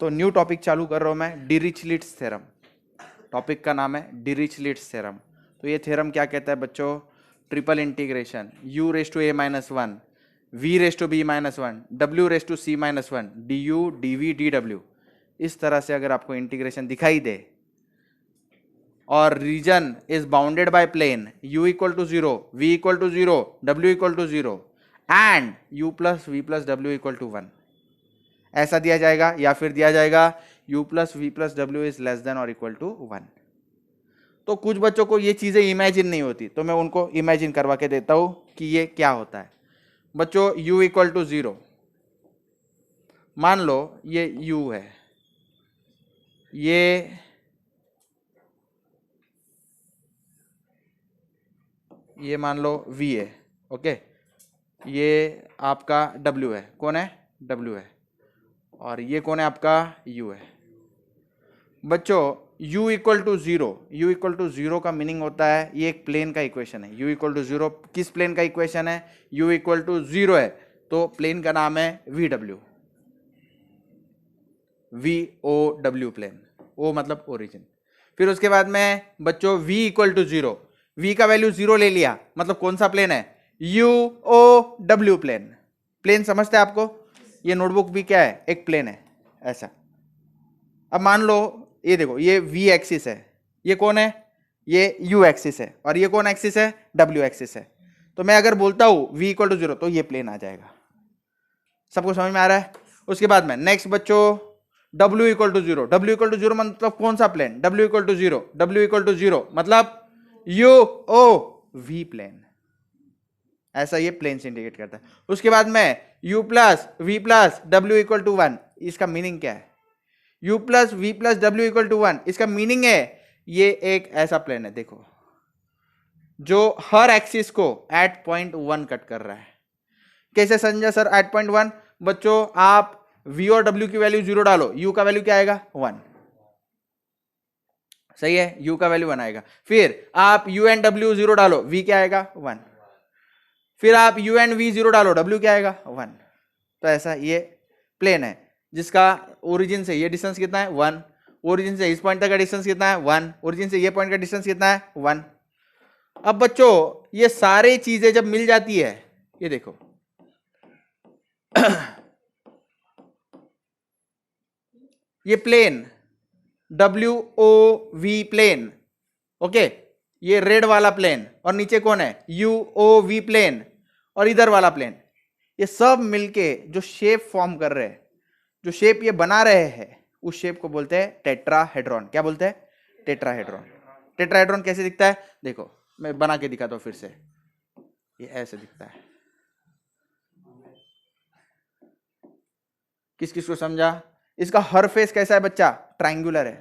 तो new topic चालू कर रहा हूं मैं, डिरिचलेट्स थ्योरम। टॉपिक का नाम है डिरिचलेट्स थ्योरम। तो ये थ्योरम क्या कहता है बच्चों, triple integration u raise to a minus one, v raise to b minus one, w raise to c minus one, du dv dw, इस तरह से अगर आपको इंटीग्रेशन दिखाई दे और region is bounded by plane u equal to 0, v equal to 0, w equal to 0 and u plus v plus w equal to 1, ऐसा दिया जाएगा। या फिर दिया जाएगा u plus v plus w is less than और इक्वल टू 1। तो कुछ बच्चों को ये चीजें इमेजिन नहीं होती, तो मैं उनको इमेजिन करवा के देता हूं कि ये क्या होता है। बच्चों u इक्वल टू 0, मान लो ये u है, ये मान लो v है, ओके, ये आपका w है, कौन है, w है, और ये कौन है आपका u है। बच्चों u equal to 0, u equal to 0 का मीनिंग होता है ये एक प्लेन का इक्वेशन है। u इक्वल टू 0 किस प्लेन का इक्वेशन है, u इक्वल टू 0 है, तो प्लेन का नाम है vw, VOW प्लेन, o मतलब ओरिजिन। फिर उसके बाद में बच्चों v इक्वल टू 0, v का वैल्यू 0 ले लिया, मतलब कौन सा प्लेन है, UOW प्लेन। प्लेन समझते हैं आपको, ये नोटबुक भी क्या है, एक प्लेन है ऐसा। अब मान लो ये देखो, ये v एक्सिस है, ये कौन है, ये u एक्सिस है, और ये कौन एक्सिस है, w एक्सिस है। तो मैं अगर बोलता हूं v इक्वल टू 0 तो ये प्लेन आ जाएगा। सबको समझ में आ रहा है। उसके बाद में नेक्स्ट बच्चों w equal to 0, w equal to 0 मतलब कौन सा plane, w equal to 0, w equal to 0 मतलब UOV प्लेन, ऐसा ये प्लेन से इंडिकेट करता है। उसके बाद में u plus v plus w equal to 1, इसका मीनिंग क्या है, u plus v plus w equal to 1, इसका मीनिंग है ये एक ऐसा प्लेन है देखो जो हर एक्सिस को एट पॉइंट 1 कट कर रहा है। कैसे समझा सर एट पॉइंट 1, बच्चों आप v और w की वैल्यू 0 डालो, u का वैल्यू क्या आएगा 1, सही है, u का वैल्यू 1 आएगा। फिर आप u एंड w 0 डालो, v क्या आएगा 1, फिर आप u एंड v 0 डालो, w क्या आएगा 1। तो ऐसा ये प्लेन है जिसका ओरिजिन से ये डिस्टेंस कितना है 1, ओरिजिन से इस पॉइंट तक का डिस्टेंस कितना है 1, ओरिजिन से ये पॉइंट का डिस्टेंस कितना है 1। अब बच्चों ये सारी चीजें जब मिल जाती है, ये देखो ये प्लेन WOV प्लेन, ओके, ये रेड वाला प्लेन, और नीचे कौन है UOV प्लेन, और इधर वाला प्लेन, ये सब मिलके जो शेप फॉर्म कर रहे हैं, जो शेप ये बना रहे हैं, उस शेप को बोलते हैं टेट्राहेड्रॉन। क्या बोलते हैं, टेट्राहेड्रॉन। टेट्राहेड्रॉन कैसे दिखता है, देखो मैं बना के दिखाता हूं फिर से, ये ऐसे दिखता है। किस किस को समझा। इसका हर फेस कैसा है बच्चा, ट्रायंगुलर है।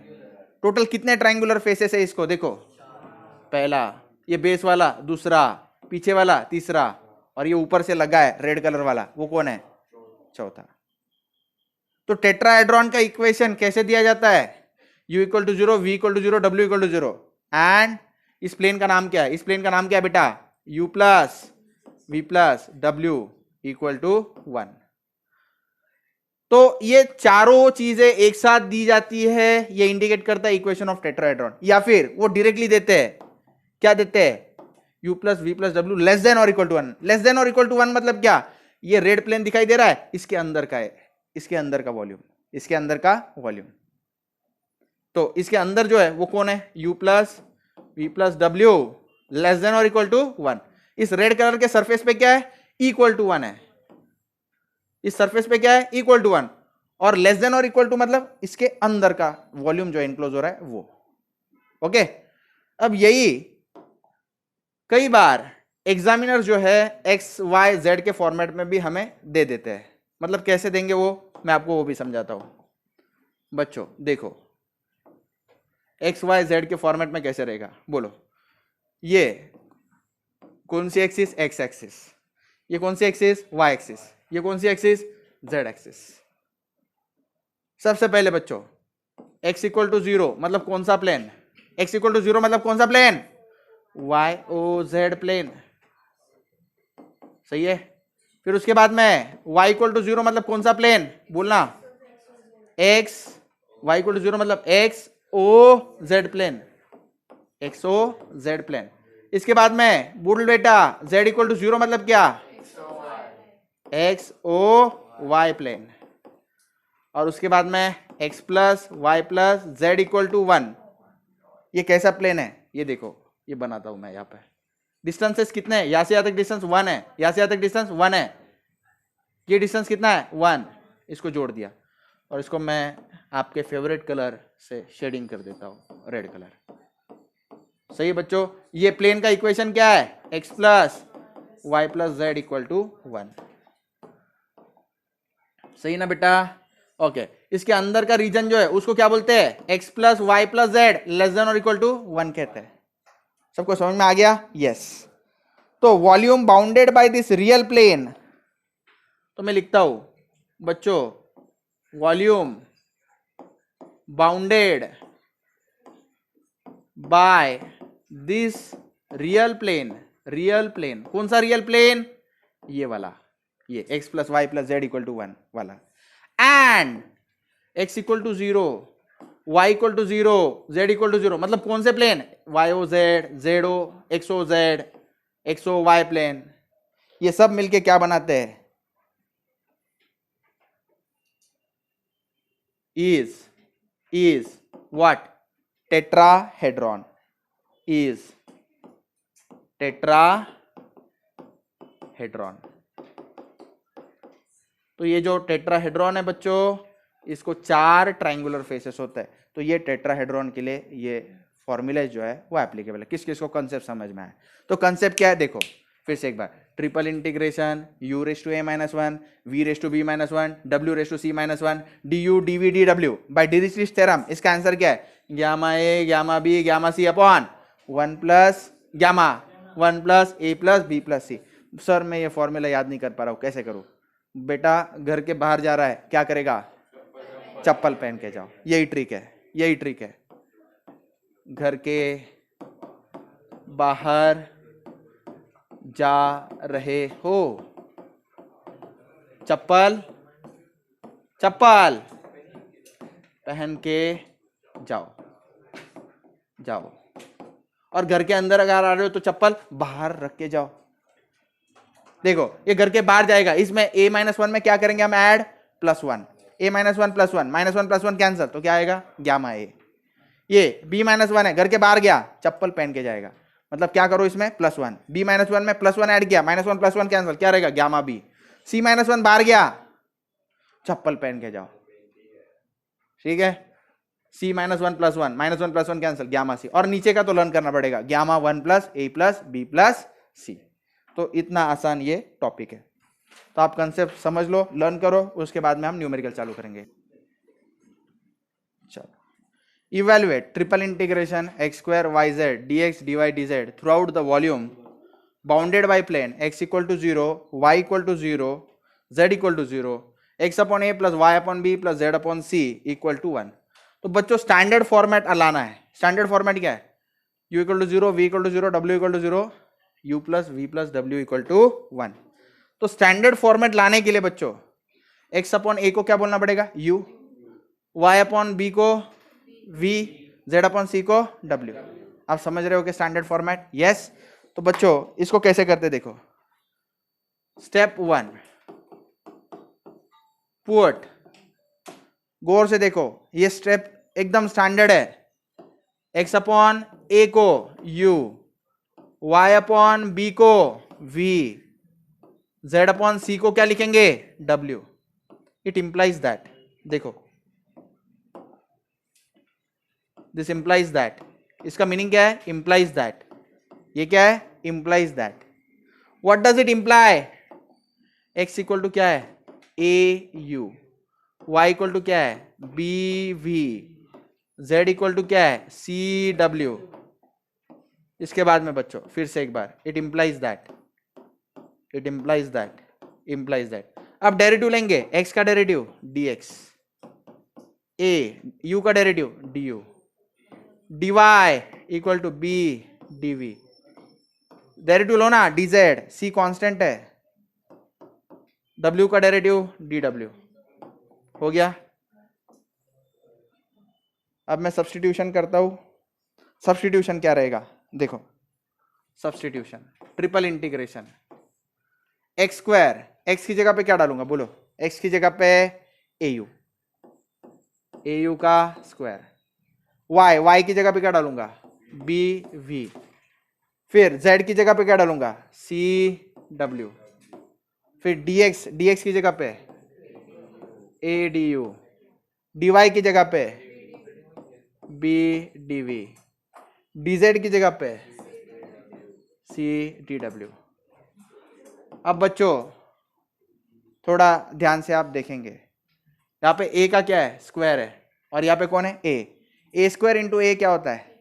टोटल कितने ट्रायंगुलर फेसेस है इसको, देखो पहला, ये बेस वाला दूसरा, पीछे वाला तीसरा, और ये ऊपर से लगा है रेड कलर वाला, वो कौन है, चौथा। तो टेट्राहेड्रॉन का इक्वेशन कैसे दिया जाता है, u equal to 0, v equal to 0, w equal to 0, and इस प्लेन का नाम क्या है, इस प्लेन का नाम क्या है बेटा, u plus v plus w equal to 1। तो ये चारों चीजें एक साथ दी जाती है, ये इंडिकेट करता है इक्वेशन ऑफ टेट्राहेड्रॉन। या फिर वो डायरेक्टली देते हैं, क्या देते हैं, u plus v plus w less than और इक्वल टू 1। लेस देन और इक्वल टू 1 मतलब क्या, ये रेड प्लेन दिखाई दे रहा है, इसके अंदर का है, इसके अंदर का वॉल्यूम, इसके अंदर का वॉल्यूम। तो इसके अंदर जो है वो कौन है, u plus v plus w less than और इक्वल टू 1। इस रेड कलर के सरफेस पे क्या है, इक्वल टू 1 है, इस सरफेस पे क्या है, इक्वल टू 1, और लेस देन और इक्वल टू मतलब इसके अंदर का वॉल्यूम जो इनक्लोज हो रहा है वो, ओके। अब यही कई बार एग्जामिनर जो है एक्स वाई जेड के फॉर्मेट में भी हमें दे देते हैं। मतलब कैसे देंगे वो मैं आपको वो भी समझाता हूं। बच्चों देखो एक्स वाई जेड के फॉर्मेट में कैसे रहेगा, बोलो, ये कौन सी एक्सिस, एक्स एक्सिस, ये कौन सी एक्सिस, वाई एक्सिस, ये कौन सी एक्सिस, जेड एक्सिस। सबसे पहले बच्चों x इक्वल टू 0 मतलब कौन सा प्लेन, x इक्वल टू 0 मतलब कौन सा प्लेन, YOZ प्लेन, सही है। फिर उसके बाद में y इक्वल टू 0 मतलब कौन सा प्लेन, बोलना, X Y equal to zero मतलब एक्स ओ जेड प्लेन, एक्स ओ जेड प्लेन। इसके बाद में बुल बेटा जेड इक्वल टू जीरो मतलब क्या, एक्स ओ वाई प्लेन। और उसके बाद में x plus Y plus Z equal to one. ये कैसा प्लेन है ये देखो, ये बनाता हूं मैं यहाँ पे। डिस्टेंसेस कितने हैं, यहां से यहां तक डिस्टेंस वन है, यहां से यहां तक डिस्टेंस वन है, ये डिस्टेंस कितना है वन, इसको जोड़ दिया और इसको मैं आपके फेवरेट कलर से शेडिंग कर देता हूं, रेड कलर। सही है बच्चों, ये प्लेन का इक्वेशन क्या है, x plus Y plus Z equal to one. सही ना बेटा, ओके। इसके अंदर का रीजन जो है उसको क्या बोलते हैं, X plus Y plus Z less than और इक्वल टू वन कहते हैं। सबको समझ में आ गया, यस। तो volume bounded by this real plane, तो मैं लिखता हूं बच्चों, volume bounded by this real plane, real plane कौन सा रियल प्लेन, ये वाला, ये X plus Y plus Z equal to one वाला, and X equal to zero, Y equal to zero, Z equal to zero, मतलब कौन से plane, y o z, z o x ओ z, x o y plane, ये सब मिलके क्या बनाते हैं, is what, tetrahedron, is tetrahedron। तो ये जो टेट्राहेड्रॉन है बच्चों, इसको चार ट्रायंगुलर फेसेस होता है, तो ये टेट्राहेड्रॉन के लिए ये फॉर्मूला जो है वो एप्लीकेबल है। किस किस को कंसेप्ट समझ में आया, तो कंसेप्ट क्या है देखो फिर से एक बार, triple integration u raise to a minus one, v raise to b minus one, w raise to c minus one, du dv dw by Dirichlet theorem. इसका आंसर क्या है, gamma a gamma b gamma c upon one plus gamma, one plus a plus b plus c। Sir मैं ये formula याद नहीं कर पा रहा हूँ, कैसे करूँ, बेटा घर के बाहर जा रहा है क्या करेगा, चप्पल पहन के जाओ, यही ट्रिक है, यही ट्रिक है। घर के बाहर जा रहे हो, चप्पल चप्पल पहन के जाओ जाओ, और घर के अंदर अगर आ रहे हो तो चप्पल बाहर रख के जाओ। देखो ये घर के बाहर जाएगा, इसमें a माइनस वन में क्या करेंगे हम, add plus one, a minus one plus one, minus one plus one cancel, तो क्या आएगा गामा a। ये b माइनस वन है, घर के बाहर गया, चप्पल पहन के जाएगा, मतलब क्या करो इसमें plus one, b minus one में प्लस वन ऐड किया, minus one plus one cancel, क्या रहेगा gamma b। c minus one बाहर गया, चप्पल पहन के जाओ, ठीक है। c minus one plus one cancel, gamma c, और नीचे का तो लर्न करना पड़ेगा, gamma one plus a plus b plus c। तो इतना आसान ये टॉपिक है, तो आप कंसेप्ट समझ लो, लर्न करो, उसके बाद में हम न्यूमेरिकल चालू करेंगे। चलो, evaluate triple integration x square y z dx dy dz throughout the volume bounded by plane x equal to zero, y equal to zero, z equal to zero, x upon a plus y upon b plus z upon c equal to one. तो बच्चों standard format लाना है, standard format क्या है, u equal to zero, v equal to zero, w equal to zero, u plus v plus w equal to one. तो standard format लाने के लिए बच्चों x अपॉन a को क्या बोलना पड़ेगा u, y अपॉन b को v, z अपॉन c को w। आप समझ रहे हो कि स्टैंडर्ड फॉर्मेट, यस। तो बच्चों इसको कैसे करते देखो, स्टेप वन, पुट, गौर से देखो ये स्टेप एकदम स्टैंडर्ड है, x अपॉन a को u, y अपॉन b को v, z अपॉन c को क्या लिखेंगे w। इट इंप्लाइज दैट, देखो दिस इंप्लाइज दैट, इसका मीनिंग क्या है, इंप्लाइज दैट, ये क्या है, implies that. What does it imply, x equal to क्या है a u, y equal to क्या है b v, z equal to क्या है c w। इसके बाद में बच्चों फिर से एक बार, it implies that, it implies that, implies that. अब डेरिवेटिव लेंगे, x का डेरिवेटिव dx, a u का derivative du, dy equal to b dv, derivative लो ना dz, c कांस्टेंट है, w का डेरिवेटिव dw, हो गया। अब मैं सब्स्टिट्यूशन करता हूं। सब्स्टिट्यूशन क्या रहेगा, देखो substitution triple integration x square, x की जगह पे क्या डालूंगा बोलो, एक्स की जगह पे au का स्क्वायर, y की जगह पे क्या डालूंगा bv, फिर z की जगह पे क्या डालूंगा cw, फिर dx की जगह पे adu, dy की जगह पे bdv, dz की जगह पे cdw। अब बच्चों थोड़ा ध्यान से आप देखेंगे, यहाँ पे a का क्या है स्क्वायर है, और यहाँ पे कौन है a स्क्वायर इंटू ए क्या होता है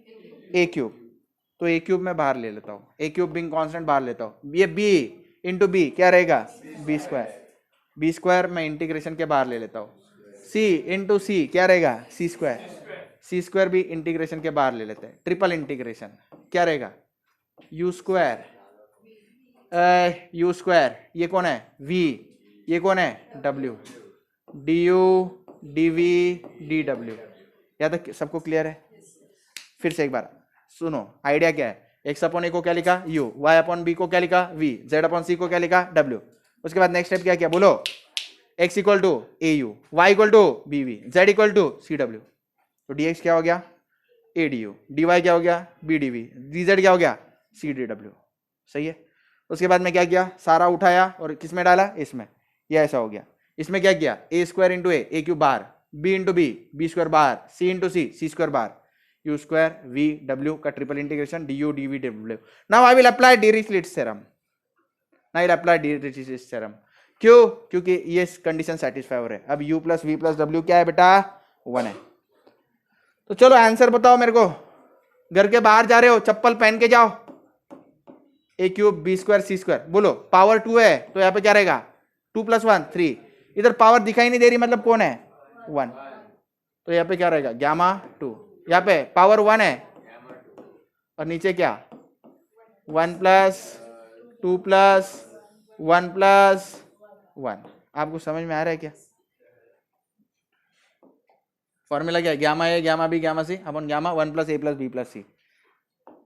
a क्यूब, तो a क्यूब में बाहर ले लेता हूँ, a क्यूब बिंग कांस्टेंट बाहर लेता हूँ, ये b इंटू बी क्या रहेगा b स्क्वायर मैं इंटीग्रेशन के बाहर ले लेता हूँ, c इंटू सी क्या रहेगा c स्क्वायर भी इंटीग्रेशन के बाहर ले लेते हैं, ट्रिपल इंटीग्रेशन क्या रहेगा u स्क्वायर ये कौन है v, ये कौन है w, du dv dw। यहाँ तक सबको क्लियर है? फिर से एक बार सुनो, आइडिया क्या है, x अपॉन ए को क्या लिखा u, y अपॉन बी को क्या लिखा v, z अपॉन सी को क्या लिखा w। उसके बाद नेक्स्ट स्टेप क्या किया बोलो, x equal to au, y equal to bv, z equal to cw, तो dx क्या हो गया adu, dy क्या हो गया bdv, dz क्या हो गया cdw। सही है। उसके बाद में क्या किया, सारा उठाया और किस में डाला, इसमें, ये ऐसा हो गया। इसमें क्या किया, A square into A cube बाहर, बी इंटू बी स्क्वायर बाहर, सी इंटू सी स्क्वायर बाहर, यू स्क्वायर वी डब्ल्यू का triple integration D U D we W. Now I will apply Dirichlet's theorem, क्यों, क्योंकि ये कंडीशन सेटिस्फाई हो रहा है। अब u प्लस वी प्लस डब्ल्यू क्या है बेटा 1 है। तो चलो आंसर बताओ मेरे को, घर के बाहर जा रहे हो चप्पल पहन के जाओ, ए cube b square c square, बोलो पावर 2 है तो यहाँ पे क्या रहेगा 2 प्लस 1 3, इधर पावर दिखाई नहीं दे रही मतलब कौन है 1, तो यहाँ पे क्या रहेगा गामा 2, यहाँ पे पावर 1 है और नीचे क्या 1 प्लस 2 प्लस 1 प्लस 1। आपको समझ में आ रहा है क्या, फॉर्मूला क्या है, gamma A gamma B gamma C upon gamma 1 plus A plus B plus C.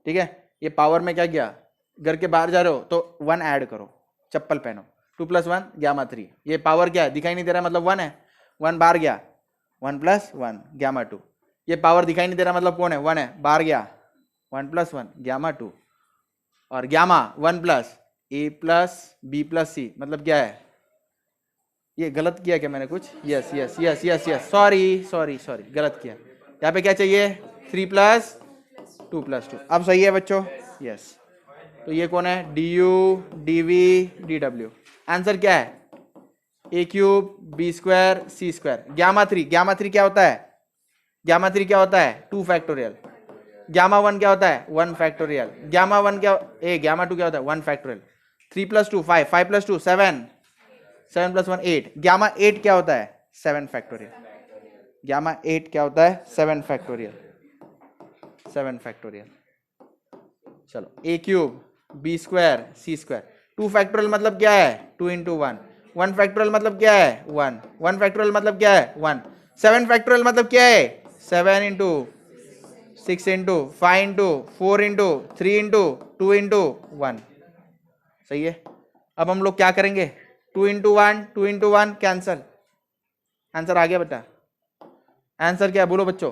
ठीक है, ये पावर में क्या किया, घर के बाहर जा रहे हो तो 1 ऐड करो, चप्पल पहनो, 2 प्लस 1 गामा 3, ये पावर क्या है दिखाई नहीं दे रहा मतलब 1 है, 1 बाहर गया 1 प्लस 1 गामा 2, ये पावर दिखाई नहीं दे रहा मतलब कौन है 1 है, बाहर गया 1 प्लस 1 गामा 2, और gamma 1 plus A plus B plus सी मतलब क्या है, ये गलत किया क्या मैंने कुछ, yes yes yes yes yes sorry गलत किया, यहाँ पे क्या चाहिए 3 प्लस 2 प्लस 2। अब सही है बच्चों, यस। तो ये कौन है D U D we D डब्ल्यू, आंसर क्या है ए cube b square c square gamma 3 क्या होता है, गामा 3 क्या होता है 2 फैक्टोरियल, गामा 1 क्या होता है 1 फैक्टोरियल, गामा 1 क्या गामा 2 क्या होता है 1 factorial, 3 plus 2 5, 5 plus 2 7, 7 plus 1 8, gamma 8 क्या होता है 7 फैक्टोरियल, गामा 8 क्या होता है 7 फैक्टोरियल। चलो ए cube b square c square, 2 factorial मतलब क्या है 2 इंटू 1, 1 फैक्टोरियल मतलब क्या है 1, 1 फैक्टोरियल मतलब क्या है 1, 7 फैक्टोरियल मतलब क्या है 7 into 6 into 5 into 4 into 3 into 2 into 1। सही है। अब हम लोग क्या करेंगे 2 इंटू 1 कैंसल, आंसर आ गया बेटा, आंसर क्या है बोलो बच्चों,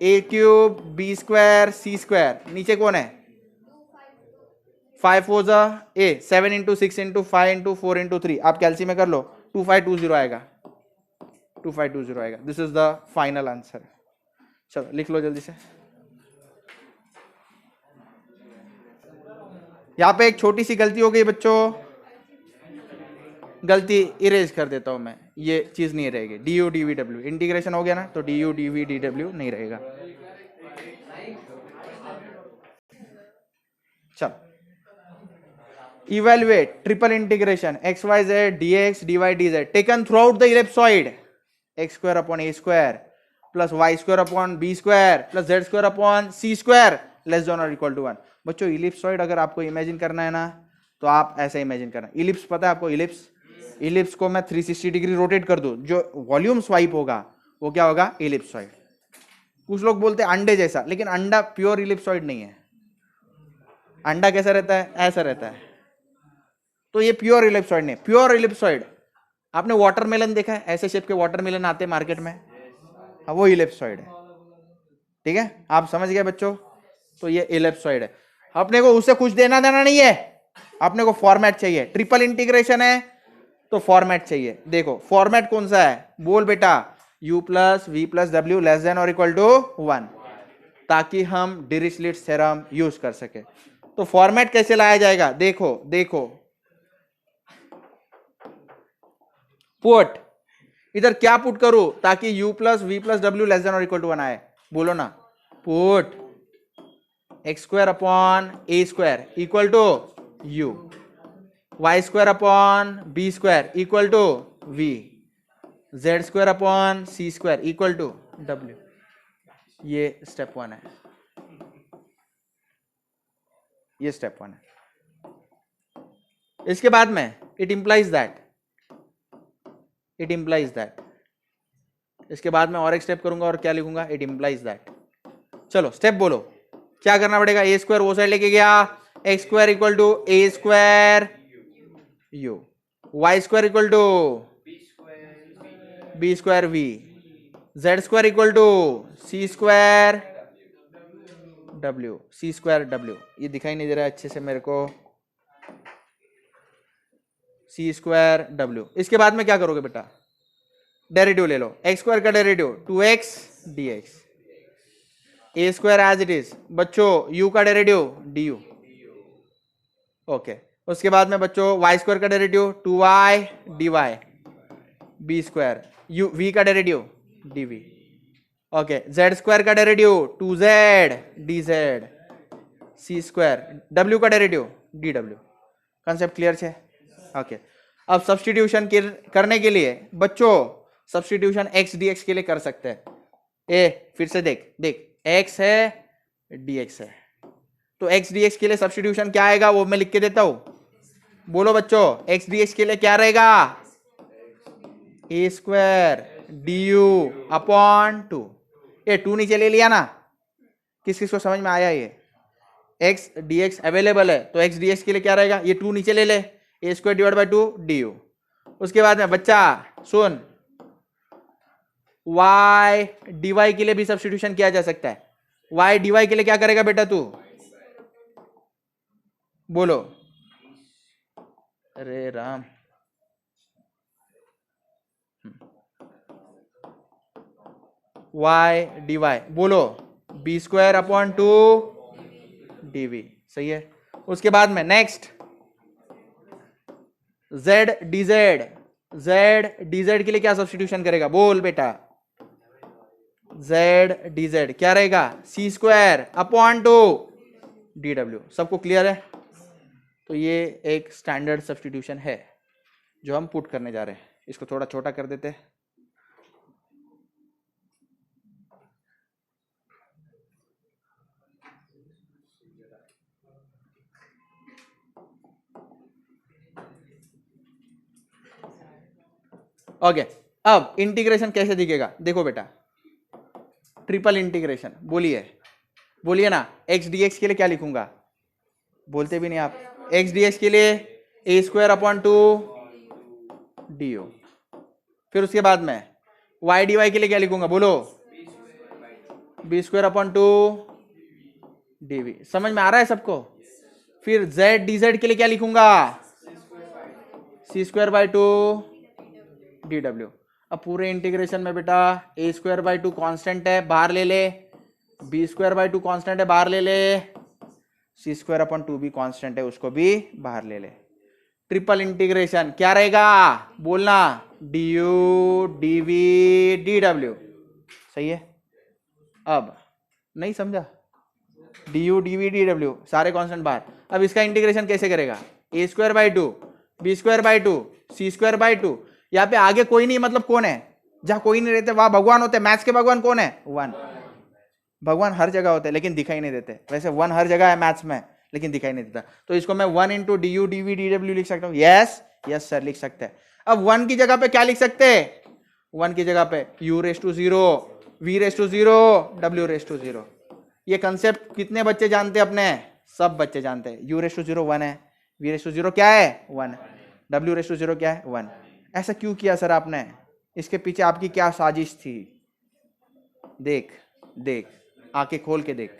ए cube b square c square, नीचे कौन है 5 4 जा ए 7 इंटू 6 इंटू 5 इंटू 4 इंटू 3, आप कैलसी में कर लो 2520 आएगा, 2520 आएगा, this is the final answer. चलो लिख लो जल्दी से। यहां पे एक छोटी सी गलती हो गई बच्चों, गलती इरेज कर देता हूं मैं, ये चीज नहीं रहेगी, डी यू डी वी डब्ल्यू इंटीग्रेशन हो गया ना, तो d U D we D डब्ल्यू नहीं रहेगा। चलो evaluate triple integration x y z d x D Y D z taken throughout the ellipsoid x square upon A square plus Y square upon b square plus z square upon c square less than और equal to 1। बच्चों ellipsoid अगर आपको imagine करना है ना तो आप ऐसे इमेजिन करना, इलिप्स पता है आपको, इलिप्स को मैं 360 डिग्री रोटेट कर दूं, जो वॉल्यूम स्वाइप होगा वो क्या होगा? इलिप्सॉइड। कुछ लोग बोलते हैं अंडे जैसा, लेकिन अंडा प्योर इलिप्सॉइड नहीं है। अंडा कैसा रहता है? ऐसा रहता है। तो ये प्योर इलिप्सॉइड नहीं। प्योर इलिप्सॉइड, आपने वाटरमेलन देखा है? ऐसे शेप के वाटरमेलन आते हैं मार्केट में, हाँ वो इलिप्सॉइड है। ठीक है, आप समझ गए बच्चों? तो ये इलिप्सॉइड है। अपने को उससे कुछ देना देना नहीं है, अपने को फॉर्मेट चाहिए। ट्रिपल इंटीग्रेशन है तो फॉर्मेट चाहिए। देखो फॉर्मेट कौन सा है? बोल बेटा, u प्लस वी प्लस डब्ल्यू लेस देन और इक्वल टू 1, ताकि हम डिरिचलेट थ्योरम यूज कर सके। तो फॉर्मेट कैसे लाया जाएगा? देखो देखो, पुट, इधर क्या पुट करूं ताकि u प्लस वी प्लस डब्ल्यू लेस देन और इक्वल टू 1 आए? बोलो ना। Put x square upon A square equal to u, y square upon b square equal to v, z square upon c square equal to w। ये step 1 है, ये step 1 है। इसके बाद में इट इंप्लाइज दैट, इसके बाद में और एक स्टेप करूंगा और क्या लिखूंगा? It implies that. चलो स्टेप बोलो, क्या करना पड़ेगा? ए स्क्वायर वो साइड लेके गया, x square equal to a square u, y square equal to b square v, z square equal to c square डब्ल्यू, सी स्क्वायर डब्ल्यू। ये दिखाई नहीं दे रहा है अच्छे से मेरे को, सी स्क्वायर डब्ल्यू। इसके बाद में क्या करोगे बेटा? डेरिवेटिव ले लो, एक्स स्क्वायर का derivative 2x dx, a square as it is बच्चों, u का डेरिवेटिव du, ओके। उसके बाद में बच्चों y स्क्वायर का derivative 2y dy, b square, u v का derivative dv, okay. z square का derivative 2z dz, c square, w का डेरिवेटिव dw। कॉन्सेप्ट क्लियर है? ओके। अब सब्स्टिट्यूशन करने के लिए बच्चों सब्स्टिट्यूशन x dx के लिए कर सकते हैं। ए फिर से देख x है dx है, तो x dx के लिए सब्स्टिट्यूशन क्या आएगा वो मैं लिख के देता हूं। बोलो बच्चों, x dx के लिए क्या रहेगा? A square du upon 2। ये 2 नीचे ले लिया ना? किस किस को समझ में आया? ये x dx अवेलेबल है, तो x dx के लिए क्या रहेगा? ये 2 नीचे ले ले, ए स्क्वायर डिवाइड बाई 2 du। उसके बाद में बच्चा सुन, y dy के लिए भी सब्स्टिट्यूशन किया जा सकता है। y dy के लिए क्या करेगा बेटा तू? बोलो, अरे राम, y dy बोलो, बी स्क्वायर अपॉन 2 dv, सही है। उसके बाद में नेक्स्ट z dz के लिए क्या सब्स्टिट्यूशन करेगा? बोल बेटा, z dz क्या रहेगा? सी स्क्वायर अपॉन 2 dw। सबको क्लियर है? तो ये एक स्टैंडर्ड सब्स्टिट्यूशन है जो हम पुट करने जा रहे हैं। इसको थोड़ा छोटा कर देते हैं। ओके, अब इंटीग्रेशन कैसे दिखेगा? देखो बेटा, ट्रिपल इंटीग्रेशन बोलिए ना। x dx के लिए क्या लिखूंगा? बोलते भी नहीं आप। x dx के लिए ए स्क्वायर अपॉन 2 du। फिर उसके बाद में y dy के लिए क्या लिखूंगा? बोलो, बी स्क्वायर अपॉन 2 dv। समझ में आ रहा है सबको? फिर z dz के लिए क्या लिखूंगा? सी स्क्वायर बाई 2 dw। अब पूरे इंटीग्रेशन में बेटा ए स्क्वायर बाई 2 कॉन्स्टेंट है, बाहर ले ले, बी स्क्वायर बाई 2 कॉन्स्टेंट है, बाहर ले ले, सी स्क्वायर अपॉन 2 भी कॉन्स्टेंट है, उसको भी बाहर ले ले। ट्रिपल इंटीग्रेशन क्या रहेगा? बोलना, du dv dw, सही है। अब नहीं समझा? du dv dw सारे कॉन्स्टेंट बाहर। अब इसका इंटीग्रेशन कैसे करेगा? A square by 2 B square by 2 C square by 2। यहाँ पे आगे कोई नहीं, मतलब कौन है? जहां कोई नहीं रहते वहां भगवान होते। मैथ्स के भगवान कौन है? 1। भगवान हर जगह होते हैं लेकिन दिखाई नहीं देते। वैसे 1 हर जगह है मैथ्स में, लेकिन दिखाई नहीं देता। तो इसको मैं 1 इंटू du dv dw लिख सकता हूँ। यस सर लिख सकते हैं। अब 1 की जगह पे क्या लिख सकते हैं? 1 की जगह पे u raise to 0, v raise to 0, w raise to 0। ये कंसेप्ट कितने बच्चे जानते हैं अपने? सब बच्चे जानते हैं। u रेस टू 0 1 है, v रेस टू 0 क्या है 1, w रेस टू 0 क्या है 1। ऐसा क्यों किया सर आपने? इसके पीछे आपकी क्या साजिश थी? देख देख, आंखें खोल के देख।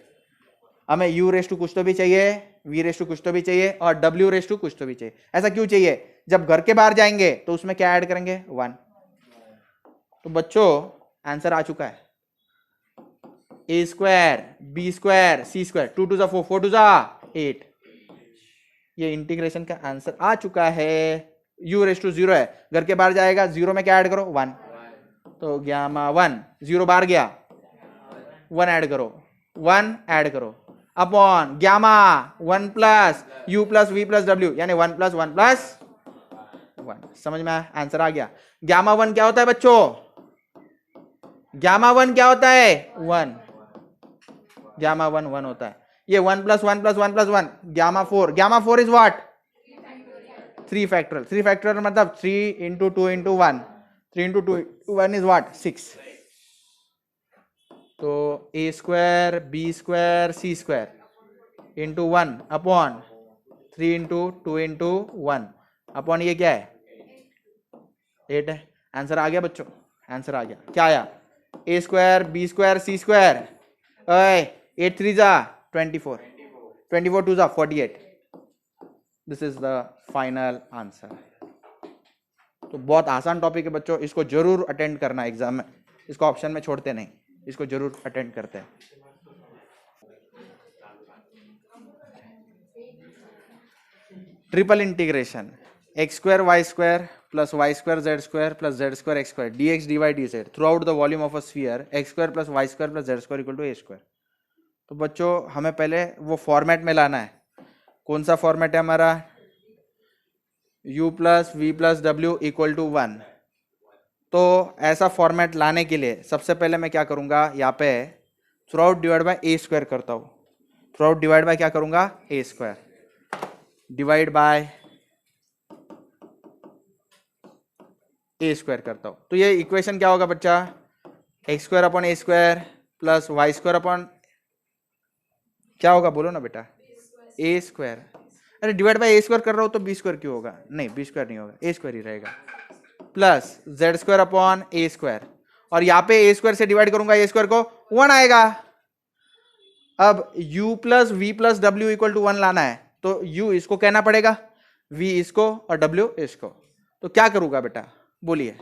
हमें u रेस टू कुछ तो भी चाहिए, v रेस टू कुछ तो भी चाहिए, और w रेस टू कुछ तो भी चाहिए। ऐसा क्यों चाहिए? जब घर के बाहर जाएंगे तो उसमें क्या ऐड करेंगे 1। तो बच्चों आंसर आ चुका है, a square b square c square, 2 2 4, 4 2 8। ये इंटीग्रेशन का आंसर आ चुका है। u रेस टू 0 है, घर के बाहर जाएगा, 0 में क्या ऐड करो 1, तो गामा 1, 0 बाहर गया, 1 ऐड करो, 1 ऐड करो, upon gamma 1 plus u plus v plus w, यानी 1 प्लस 1 प्लस 1। समझ में आया? आंसर आ गया। गामा 1 क्या होता है बच्चों? गामा 1 क्या होता है 1, गामा 1 1 होता है। ये 1 plus 1 plus 1 plus 1, gamma 4, gamma 4 is what 3 factorial. 3 factorial मतलब 3 into 2 into 1, 3 into 2 1 is what 6। तो a square b square c square into 1 upon 3 into 2 into 1 upon ये क्या है 8 है। आंसर आ गया बच्चों, आंसर आ गया। क्या आया? a square b square c square, 8 3 जा 24, 24 2 जा 48। This is the final answer. तो बहुत आसान टॉपिक है बच्चों, इसको जरूर अटेंड करना एग्जाम में, इसको ऑप्शन में छोड़ते नहीं, इसको जरूर अटेंड करते हैं। Triple integration x square Y square plus Y square z square plus z square x square d x D Y D z throughout the volume of a sphere x square plus Y square plus z square equal to a square. तो बच्चों हमें पहले वो format में लाना है। कौन सा फॉर्मेट है हमारा? u प्लस वी प्लस डब्ल्यू इक्वल टू 1। तो ऐसा फॉर्मेट लाने के लिए सबसे पहले मैं क्या करूंगा, यहाँ पे throughout divide by A square करता हूँ। थ्रू आउट डिवाइड बाय क्या करूंगा A square divide by A square करता हूं। तो ये इक्वेशन क्या होगा बच्चा? एक्स स्क्वायर अपॉन ए square plus Y square upon क्या होगा बोलो ना बेटा? A square. अरे डिवाइड बाय ए स्क्वायर कर रहा हूं तो बी स्क्वायर क्यों होगा? नहीं बी स्क्वायर नहीं होगा, ए स्क्वायर ही रहेगा, प्लस जेड स्क्वायर अपॉन ए स्क्वायर, और यहाँ पे ए स्क्वायर से डिवाइड करूंगा ए स्क्वायर को 1 आएगा। अब u प्लस वी प्लस डब्ल्यू इक्वल टू 1 लाना है, तो u इसको कहना पड़ेगा, v इसको और w इसको। तो क्या करूंगा बेटा बोलिए?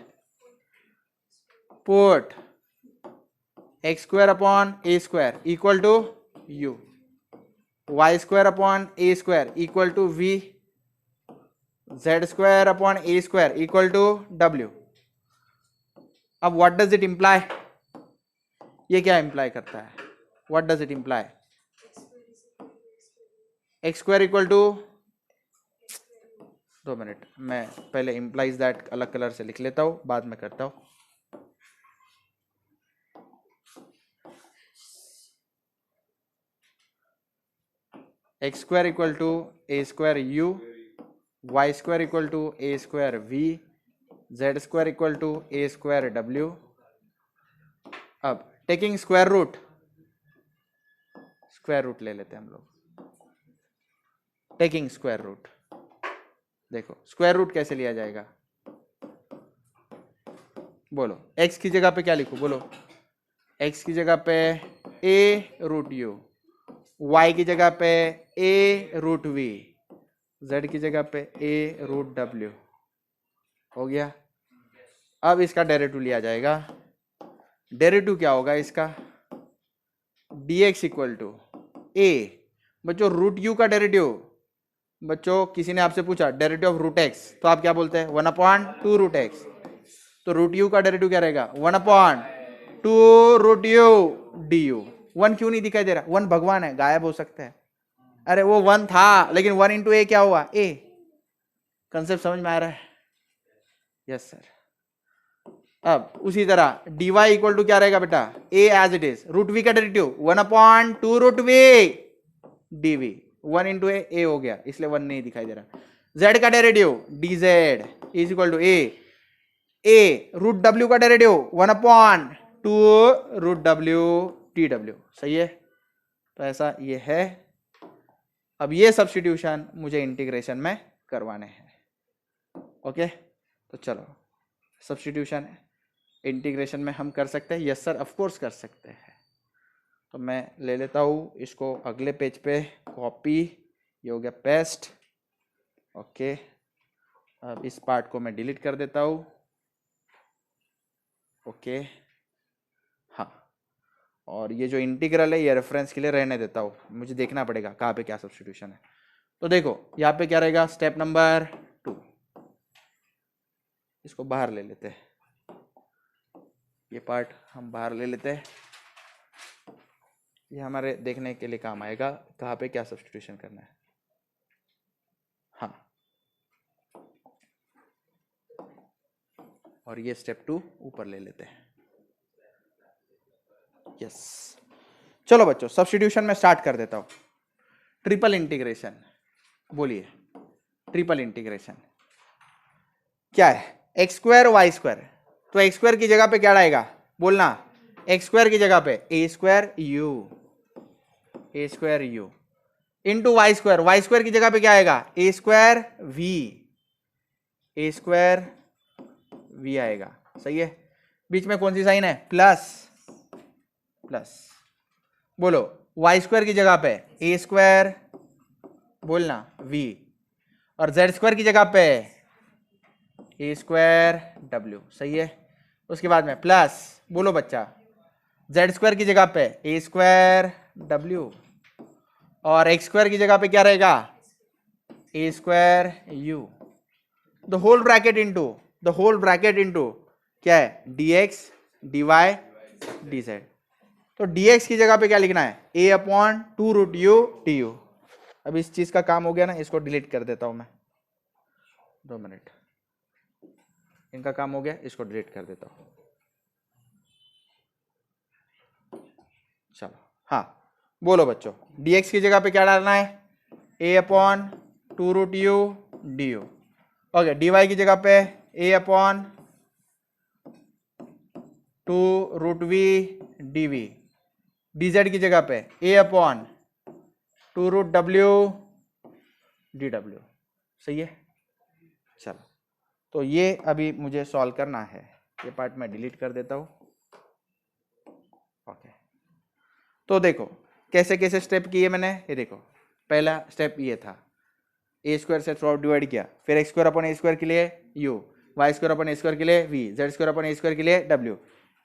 Put x square upon A square equal to u, y square upon A square equal to v, z square upon A square equal to w। अब व्हाट डज इट इंप्लाई? ये क्या इंप्लाई करता है? What does it imply? X square equal to, 2 minute, मैं पहले implies that अलग colour से लिख लेता हूं, बाद में करता हूं। X square equal to a square u, y square equal to a square v, z square equal to a square डब्ल्यू। अब टेकिंग स्क्वायर रूट ले लेते हैं हम लोग। टेकिंग स्क्वायर रूट, देखो स्क्वायर रूट कैसे लिया जाएगा बोलो? x की जगह पे क्या लिखूं बोलो? x की जगह पे a रूट यू, y की जगह पे a रूट वी, z की जगह पे a रूट w। हो गया। अब इसका डेरिवेटिव लिया जाएगा। डेरिवेटिव क्या होगा इसका? dx equal to a। बच्चों रूट यू का डेरिवेटिव, बच्चों किसी ने आपसे पूछा डेरिवेटिव ऑफ रूट एक्स, तो आप क्या बोलते हैं? 1/2 रूट एक्स। तो रूट यू का डेरिवेटिव क्या रहेगा? 1/2 रूट यू डी यू। 1 क्यों नहीं दिखाई दे रहा? 1 भगवान है, गायब हो सकता है। अरे वो 1 था, लेकिन 1 इंटू ए क्या हुआ? ए। कंसेप्ट समझ में आ रहा है? Yes sir. अब उसी तरह dy इक्वल टू क्या रहेगा बेटा? a as it is. Root V का derivative 1/2 root V dv। 1 into A हो गया, इसलिए 1 नहीं दिखाई दे रहा। z का derivative dz is equal to a। A root W का derivative 1/2 root W T W, सही है। तो ऐसा ये है। अब ये सब्स्टिट्यूशन मुझे इंटीग्रेशन में करवाने हैं। ओके, तो चलो सब्स्टिट्यूशन इंटीग्रेशन में हम कर सकते हैं। यस सर, ऑफ कोर्स कर सकते हैं। तो मैं ले लेता हूँ इसको अगले पेज पे, कॉपी, ये हो गया पेस्ट। ओके, अब इस पार्ट को मैं डिलीट कर देता हूँ। ओके, हाँ, और ये जो इंटीग्रल है ये रेफरेंस के लिए रहने देता हूँ, मुझे देखना पड़ेगा कहाँ पे क्या सब्स्टिट्यूशन है। तो देखो यहाँ पे क्या रहेगा, स्टेप नंबर 2, इसको बाहर ले लेते हैं, ये पार्ट हम बाहर ले लेते हैं। ये हमारे देखने के लिए काम आएगा कहाँ पे क्या सब्स्टिट्यूशन करना है। हाँ, और ये स्टेप 2 ऊपर ले लेते हैं। यस, चलो बच्चों सब्स्टिट्यूशन में स्टार्ट कर देता हूँ। ट्रिपल इंटीग्रेशन, बोलिए ट्रिपल इंटीग्रेशन क्या है? एक्स स्क्वायर वाई स्क्वायर, तो एक्स स्क्वायर की जगह पे क्या आएगा, बोलना। एक्स स्क्वायर की जगह पे A square U into Y square, Y square की जगह पे क्या आएगा, ए स्क्वायर वी आएगा, सही है। बीच में कौन सी साइन है, प्लस। बोलो वाई स्क्वायर की जगह पे ए स्क्वायर, बोलना वी, और जेड स्क्वायर की जगह पे ए स्क्वायर डब्ल्यू, सही है। उसके बाद में प्लस, बोलो बच्चा, जेड स्क्वायर की जगह पे ए स्क्वायर डब्ल्यू, और एक्स स्क्वायर की जगह पे क्या रहेगा, A square U, the whole bracket into क्या है, D x D Y D Z. तो dx की जगह पे क्या लिखना है, a/2 root U T U. अब इस चीज का काम हो गया ना, इसको डिलीट कर देता हूं मैं, 2 मिनट, इनका काम हो गया, इसको डिलीट कर देता हूं। चलो हाँ, बोलो बच्चों, dx की जगह पे क्या डालना है, a/2 root u d u. Okay, dy की जगह पे a/2 root v d v, dz की जगह पे a/2 रूट डब्ल्यू डी डब्ल्यू, सही है। चलो, तो ये अभी मुझे सॉल्व करना है, ये पार्ट मैं डिलीट कर देता हूं। ओके, तो देखो कैसे कैसे स्टेप किए मैंने, ये देखो पहला स्टेप ये था, ए स्क्वायर से थ्रू आउट डिवाइड किया, फिर x square upon a square के लिए u, y square upon a square के लिए v, z square upon a square के लिए डब्ल्यू,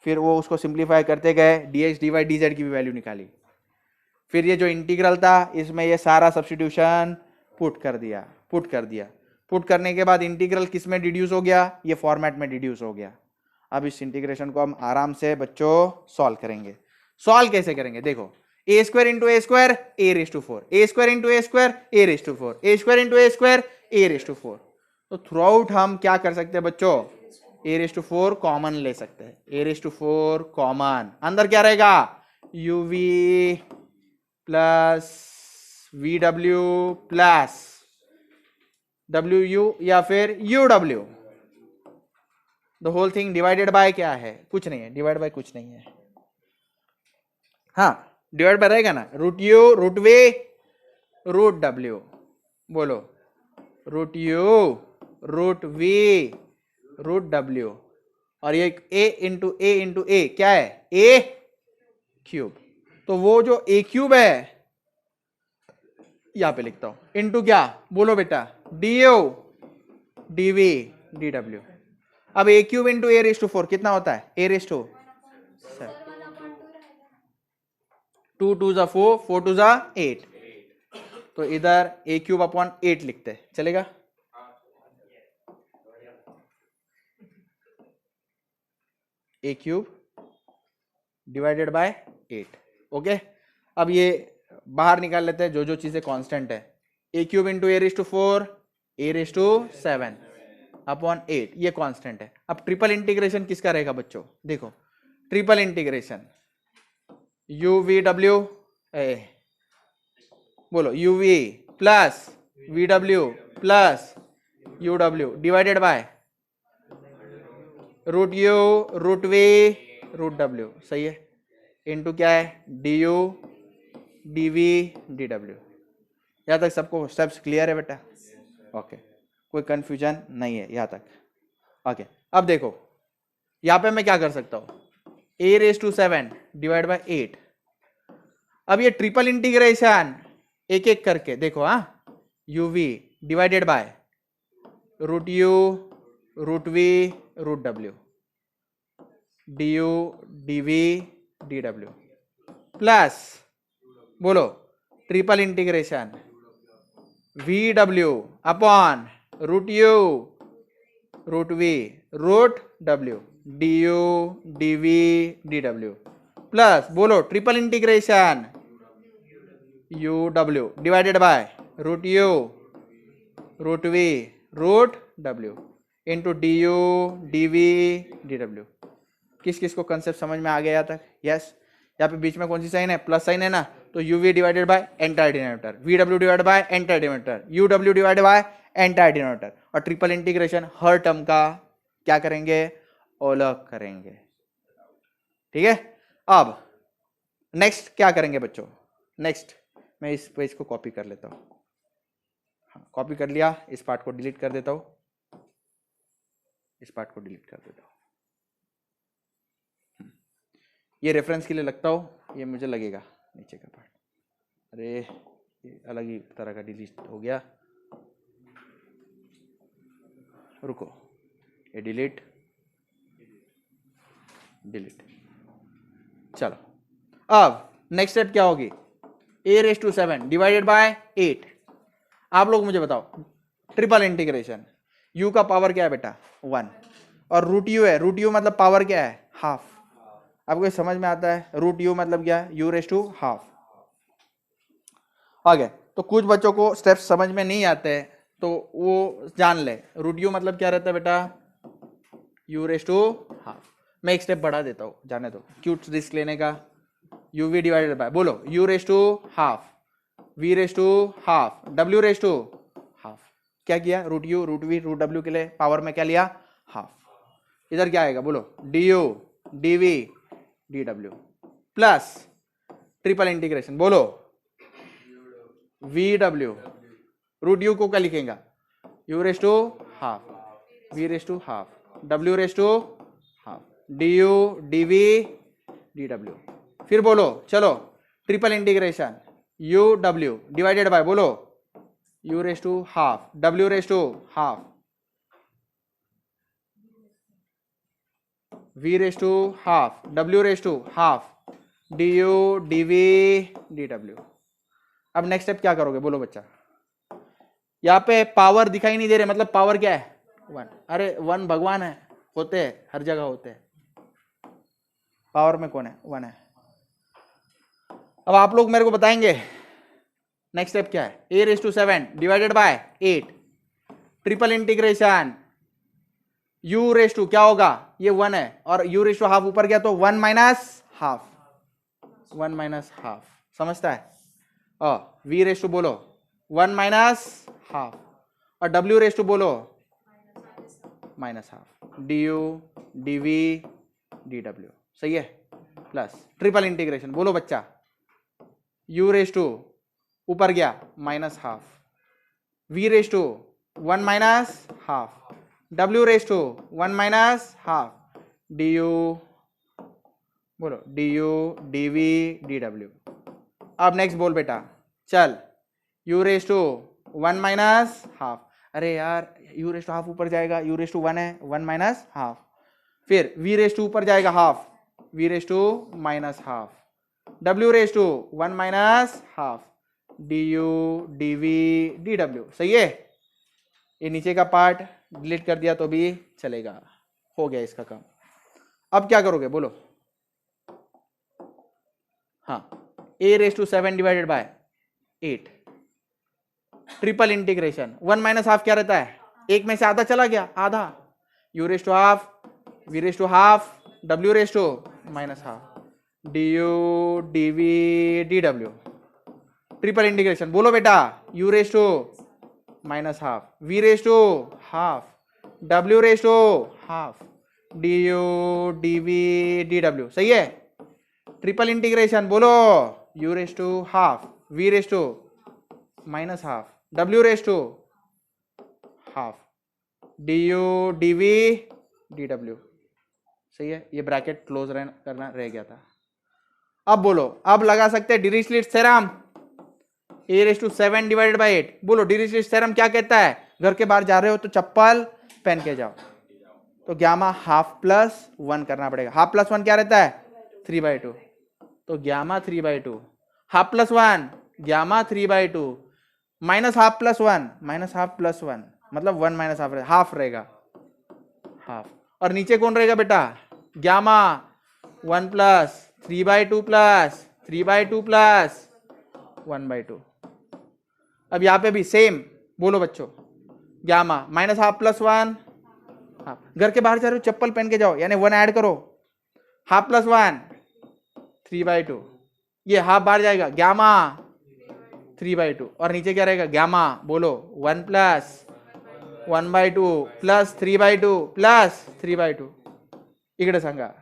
फिर वो उसको सिंप्लीफाई करते गए, d x D Y D z की भी वैल्यू निकाली। फिर ये जो इंटीग्रल था इसमें ये सारा सब्स्टिट्यूशन पुट कर दिया। पुट करने के बाद इंटीग्रल किस में डिड्यूस हो गया, ये फॉर्मेट में डिड्यूस हो गया। अब इस इंटीग्रेशन को हम आराम से बच्चों सॉल्व करेंगे। सॉल्व कैसे करेंगे, देखो A square into A square A raise to 4, A square into A square A raise to 4, A square into A square A raise to 4। तो थ्रू आउट हम क्या कर सकते हैं बच्चों, ए रेस टू 4 कॉमन ले सकते हैं, ए रेस टू 4 कॉमन, अंदर क्या रहेगा, U V plus V W plus W U या फिर U W, the whole thing divided by क्या है, कुछ नहीं है, डिवाइड बाय कुछ नहीं है। हाँ, डिवाइड बाय रहेगा ना, root U root V root W, बोलो root U root V root W, और ये ए इंटू ए क्या है, ए क्यूब। तो वो जो ए क्यूब है यहां पे लिखता हूं, इंटू क्या, बोलो बेटा, D U D we D W. अब A cube into A raise to 4 कितना होता है, ए रेस टू 2 2 जा 4, 4 2 जा 8, तो इधर ए क्यूब अपॉन 8 लिखते हैं, चलेगा। ए क्यूब डिवाइडेड बाय 8। ओके, अब ये बाहर निकाल लेते हैं जो जो चीजें कांस्टेंट है, ए cube into A raise to 4 A raise to 7 upon 8, ये कांस्टेंट है। अब ट्रिपल इंटीग्रेशन किसका रहेगा बच्चों, देखो triple integration U V W, बोलो U V plus V W plus U W divided by root U root V root W, सही है, इनटू क्या है D U D we D W. यहाँ तक सबको स्टेप्स क्लियर है बेटा? ओके, कोई कंफ्यूजन नहीं है यहाँ तक? ओके, अब देखो यहाँ पे मैं क्या कर सकता हूँ, a raise to 7 divide by 8। अब ये ट्रिपल इंटीग्रेशन एक एक करके देखो, हाँ, U we divided by root U root V root W D U D we D W plus बोलो triple integration V W upon root U root V root W D U D we D W plus बोलो triple integration U W divided by root U root V root W into D U D we D W. किस किस को concept समझ में आ गया यहाँ तक? यस। यहाँ पे बीच में कौन सी साइन है? प्लस साइन है ना, तो u we divided by entire denominator, v डब्ल्यू divided by entire denominator, u W divided by entire denominator, और ट्रिपल इंटीग्रेशन हर टर्म का क्या करेंगे? अलग करेंगे। ठीक है, अब नेक्स्ट क्या करेंगे बच्चों? नेक्स्ट मैं इस पेज को कॉपी कर लेता हूं। हाँ, कॉपी कर लिया, इस पार्ट को डिलीट कर देता हूं, इस पार्ट को डिलीट कर देता हूं। ये रेफरेंस के लिए लगता हो, ये मुझे लगेगा नीचे का पार्ट। अरे ये अलग ही तरह का डिलीट हो गया, रुको, ये डिलीट डिलीट। चलो, अब नेक्स्ट स्टेप क्या होगी? a raise to 7 divided by 8। आप लोग मुझे बताओ, ट्रिपल इंटीग्रेशन u का पावर क्या है बेटा? 1, और रूट u है, रूट u मतलब पावर क्या है? हाफ। आपको समझ में आता है रूट u मतलब क्या है? u raise to half. आगे तो कुछ बच्चों को स्टेप्स समझ में नहीं आते हैं, तो वो जान ले रूट u मतलब क्या रहता है बेटा? u raise to half. मैं एक स्टेप बढ़ा देता हूँ, जाने दो, क्यों रिस्क लेने का? यू वी डिवाइडेड बाय बोलो u raise to half, v raise to half, w raise to half. क्या किया? Root u root v root w के लिए पावर में क्या लिया? हाफ। इधर क्या आएगा? बोलो D U D we D W plus triple integration, बोलो वी डब्ल्यू, रूट यू को क्या लिखेगा? u raise to half, v raise to half, w raise to half, D U D we D डब्ल्यू। फिर बोलो चलो triple integration u w divided by बोलो u raise to half, w raise to half, v raise to half, w raise to half, D U D we D W. अब next step क्या करोगे? बोलो बच्चा। यहाँ पे पावर दिखाई नहीं दे रहे, मतलब पावर क्या है? 1। अरे 1 भगवान है, होते हैं, हर जगह होते हैं। पावर में कौन है? 1 है। अब आप लोग मेरे को बताएंगे नेक्स्ट स्टेप क्या है? a raise to 7 divided by 8, triple integration u raise to क्या होगा? ये 1 है, और u रेज टू हाफ ऊपर गया तो 1 माइनस हाफ, 1 माइनस हाफ। समझता है? v रेज टू बोलो 1 माइनस हाफ, और w रेज टू बोलो minus half, D U D we D डब्ल्यू। सही है? प्लस ट्रिपल इंटीग्रेशन बोलो बच्चा, u रेज टू ऊपर गया minus half, v raise to 1 minus half, w raise to 1 minus half, D U बोलो D U D we D W. अब next बोल बेटा, चल u raise to 1 minus half. अरे यार u रेज टू हाफ ऊपर जाएगा, u रेज टू 1 है, 1 माइनस हाफ। फिर v रेज टू ऊपर जाएगा half, v raise to minus half, w raise to 1 minus half, D U D we D डब्ल्यू। सही है? ये नीचे का पार्ट डिलीट कर दिया तो भी चलेगा, हो गया इसका काम। अब क्या करोगे? बोलो। हाँ, a raise to 7 divided by 8, triple integration 1 minus half क्या रहता है? एक में से आधा चला गया, आधा, u raise to half, v raise to half, w raise to minus half, D U D we D डब्ल्यू। ट्रिपल इंटीग्रेशन बोलो बेटा, u raise to minus half, v raise to half, w raise to half, D U D we D डब्ल्यू, सही है। Triple integration बोलो, u raise to half, v raise to minus half, डब्ल्यू raise to half, D U D we D डब्ल्यू, सही है। ये bracket close करना रह गया था। अब बोलो, अब लगा सकते हैं Dirichlet theorem, a raise to 7 divided by 8। बोलो डिरिचलेट थ्योरम क्या कहता है, घर के बाहर जा रहे हो तो चप्पल पहन के जाओ, तो ग्यामा हाफ प्लस 1 करना पड़ेगा। हाफ प्लस 1 क्या रहता है 3/2, तो gamma 3/2, half plus 1 gamma 3/2, minus half plus 1 minus half plus 1, मतलब 1 माइनस हाफ, हाफ रहेगा हाफ। और नीचे कौन रहेगा बेटा, ग्यामा 1 प्लस 3/2 प्लस 3/2 प्लस 1/2। अब यहाँ पे भी सेम बोलो बच्चों, gamma minus half plus 1, half. घर के बाहर जा रहे हो चप्पल पहन के जाओ, यानी 1 ऐड करो, हाफ प्लस 1 3/2, ये हाफ बाहर जाएगा, ग्यामा 3/2, और नीचे क्या रहेगा ग्यामा, बोलो 1 प्लस 1/2 प्लस 3/2 प्लस 3/2। इकडे सांगा,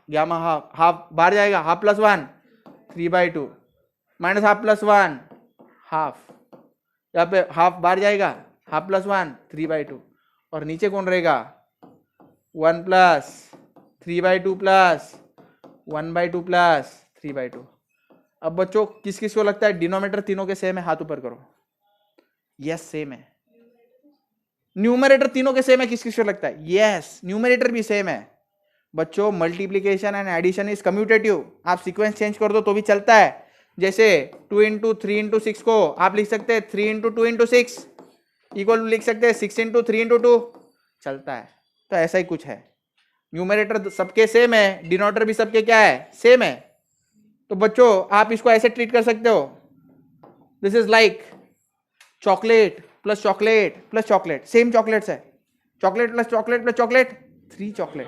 ग्यामा हाफ, हाफ बाहर जाएगा, half plus 1 3/2 minus half plus 1 half, यहाँ पे हाफ बाहर जाएगा, हाफ प्लस 1 3/2, और नीचे कौन रहेगा 1 प्लस 3/2 प्लस 1/2 प्लस 3/2। अब बच्चों किस किस को लगता है डिनोमिनेटर तीनों के सेम है, हाथ ऊपर करो। यस सेम है। न्यूमरेटर तीनों के सेम है, किस किस को लगता है यस न्यूमरेटर भी सेम है। बच्चों multiplication and addition is commutative, आप सीक्वेंस चेंज कर दो तो भी चलता है। जैसे 2 × 3 × 6 को आप लिख सकते हैं 3 × 2 × 6 इक्वल टू लिख सकते हैं 6 × 3 × 2, चलता है। तो ऐसा ही कुछ है, न्यूमरेटर सबके सेम है, डिनोमिनेटर भी सबके क्या है सेम है। तो बच्चों आप इसको ऐसे ट्रीट कर सकते हो, this is like chocolate plus chocolate plus chocolate, same chocolates है, chocolate plus chocolate plus chocolate 3 chocolate.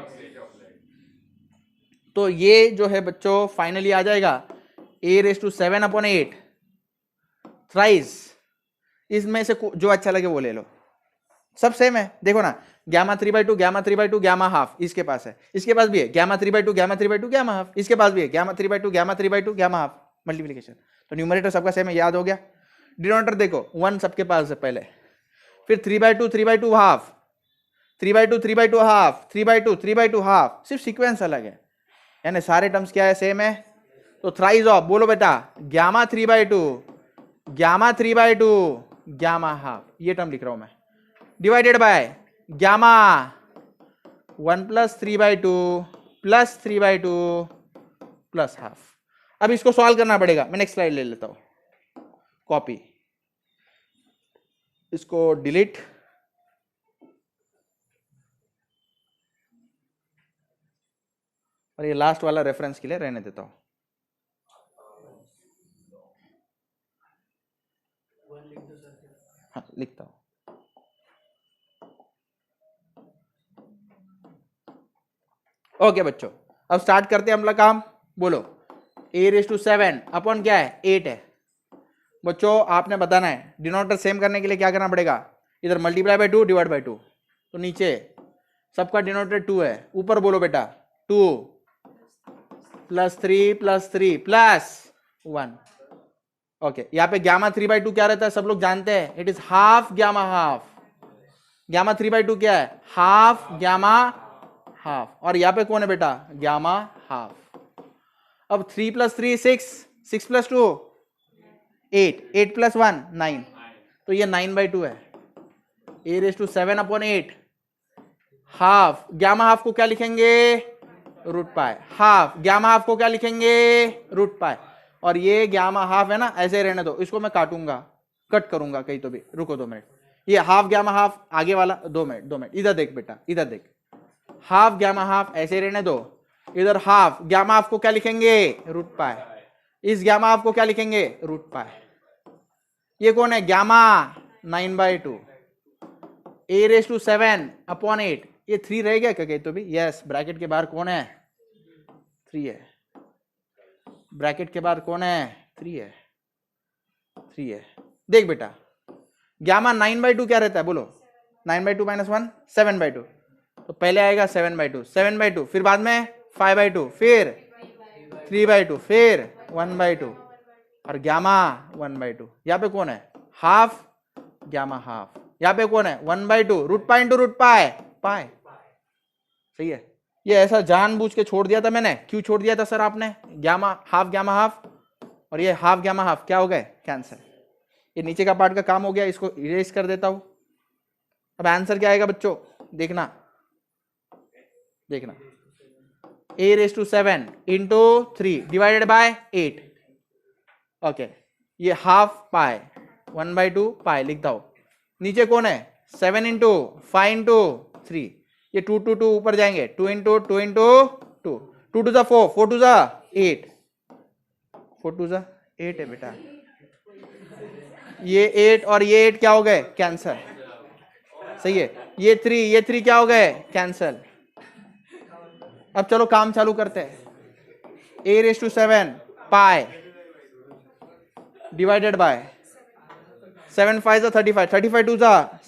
तो ये जो है बच्चों फाइनली आ जाएगा a⁻7/8 थ्राइस। इसमें से जो अच्छा लगे वो ले लो, सब सेम है। देखो ना, ग्यामा 3/2 ग्यामा 3/2 ग्यामा हाफ इसके पास है, इसके पास भी है ग्यामा 3/2 ग्यामा 3/2 ग्यामा हाफ, इसके पास भी है gamma 3/2 gamma 3/2 gamma half, multiplication. तो न्यूमरेटर सबका सेम है, याद हो गया। डिनोमिनेटर देखो 1 सबके पास है पहले, फिर 3/2 3/2 हाफ, 3/2 3/2 हाफ, 3/2 3/2 हाफ, सिर्फ सीक्वेंस अलग है, यानी सारे टर्म्स क्या है सेम है। तो थ्राइस ऑफ बोलो बेटा, ग्यामा 3/2 ग्यामा 3/2 ग्यामा हाफ, ये टर्म लिख रहा हूं मैं, divided by gamma 1 plus 3/2 plus 3/2 plus half. अब इसको सॉल्व करना पड़ेगा, मैं नेक्स्ट स्लाइड ले लेता हूं, कॉपी, इसको डिलीट, और ये लास्ट वाला रेफरेंस के लिए रहने देता हूं। हाँ लिखता हूं, ओके बच्चों अब स्टार्ट करते हैं अपना काम। बोलो a⁻7 अपॉन क्या है 8 है। बच्चों आपने बताना है डिनोमिनेटर सेम करने के लिए क्या करना पड़ेगा, इधर मल्टीप्लाई बाय 2 डिवाइड बाय 2, तो नीचे सबका डिनोमिनेटर 2 है, ऊपर बोलो बेटा 2 प्लस 3 प्लस 3 प्लस 1। ओके यहाँ पे ग्यामा 3/2 क्या रहता है सब लोग जानते हैं, it is half gamma half. Gamma 3/2 क्या है हाफ ग्यामा हाफ, और यहाँ पे कौन है बेटा ग्यामा हाफ। अब 3 प्लस 3 6, 6 प्लस 2 8, 8 प्लस 1 9, तो ये 9/2 है। a⁻7/8 हाफ, ग्यामा हाफ को क्या लिखेंगे root pi, half gamma half को क्या लिखेंगे रूट पाई, और ये ग्यामा हाफ है ना ऐसे रहने दो, इसको मैं काटूंगा कट करूंगा कहीं तो भी, रुको 2 मिनट, ये हाफ ग्यामा हाफ आगे वाला 2 मिनट 2 मिनट, इधर देख बेटा इधर देख, हाफ ग्यामा हाफ ऐसे रहने दो, इधर हाफ ग्यामा हाफ को क्या लिखेंगे रूट पाई, इस ग्यामा हाफ को क्या लिखेंगे रूट पाई। ये कौन है ग्यामा 9/2, a⁻7/8, ये 3 रह गया क्या कहीं तो भी, यस ब्रैकेट के बाहर कौन है 3 है, ब्रैकेट के बाहर कौन है 3 है, 3 है। देख बेटा ग्यामा 9/2 क्या रहता है बोलो, 9/2 - 1 7/2, तो पहले आएगा 7/2, 7/2, फिर बाद में 5/2, फिर 3/2, फिर 1/2 और गामा 1/2। यहाँ पे कौन है? Half gamma half. यहाँ पे कौन है? 1/2 root pi into root pi pi. सही है। ये ऐसा जानबूझ के छोड़ दिया था मैंने। क्यों छोड़ दिया था सर आपने? गामा हाफ और ये हाफ गामा हाफ क्या हो गए? कैंसिल। ये नीचे का पार्ट का काम हो गया, इसको इरेज कर देता हूं। अब आंसर क्या आएगा बच्चों? देखना a⁻7 into 3 divided by 8। Okay, ये हाफ पाई 1/2 पाई लिखता हूं। नीचे कौन है? 7 इंटू 5 इंटू 3, ये 2 2 2 ऊपर जाएंगे, 2 into 2 into 2, 2 to 4, 4 to 8, 4 to 8 है बेटा। ये 8 और ये 8 क्या हो गए? कैंसल। सही है। ये 3 क्या हो गए? कैंसल। अब चलो काम चालू करते हैं। a⁻7 पाई डिवाइडेड बाय 7 5 35, 35 2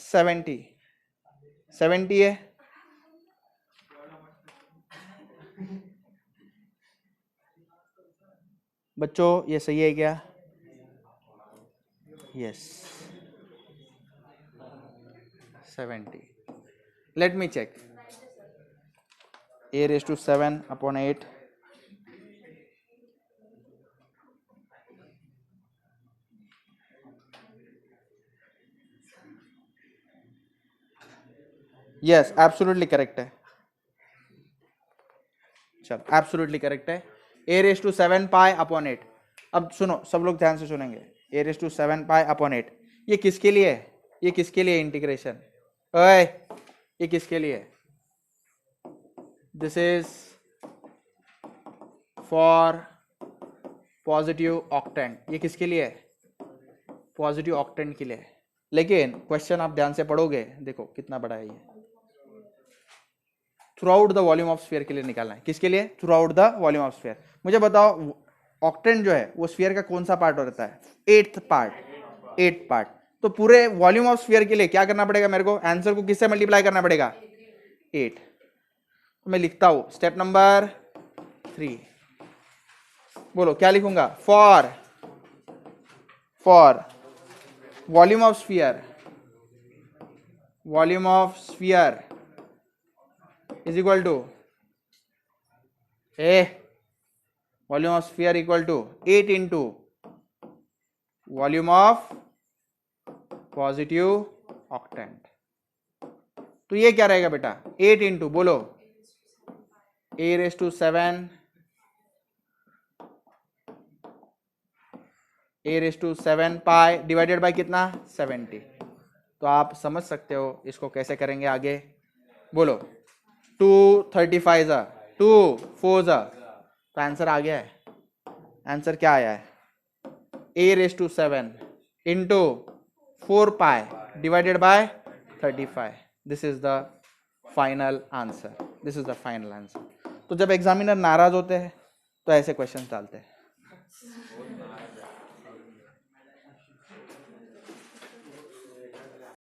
70, 70 है। बच्चों ये सही है क्या? Yes, 70। Let me check. a⁻7/8 yes, absolutely correct है। चलो, एब्सोल्युटली करेक्ट है। a⁻7 पाई/8। अब सुनो, सब लोग ध्यान से सुनेंगे। a⁻7 पाई/8 ये किसके लिए है? ये किसके लिए इंटीग्रेशन? ओए, ये किसके लिए? This is for positive octant. ये किसके लिए है? पॉजिटिव ऑक्टेंट के लिए। लेकिन क्वेश्चन आप ध्यान से पढ़ोगे, देखो कितना बड़ा है ये। Through out the volume of sphere के लिए निकालना है। किसके लिए? Through out the volume of sphere. मुझे बताओ, ऑक्टेंट जो है वो स्फीयर का कौन सा पार्ट होता है? 8th part. तो पूरे वॉल्यूम ऑफ स्फीयर के लिए क्या करना पड़ेगा मेरे को? आंसर को किससे मल्टीप्लाई करना पड़ेगा? 8। तो मैं लिखता हूं स्टेप नंबर 3। बोलो क्या लिखूंगा? For volume of sphere is equal to volume of sphere equal to 8 into volume of positive octant. तो ये क्या रहेगा बेटा? 8 इंटू, बोलो, a⁻7 पाई डिवाइडेड बाय कितना? 70। तो आप समझ सकते हो इसको कैसे करेंगे आगे। बोलो 2 35 2 4 तो आंसर आ गया है। आंसर क्या आया है? a⁻7 into 4 pi divided by 35। This is the final answer. तो जब एग्जामिनर नाराज होते हैं तो ऐसे क्वेश्चन डालते हैं।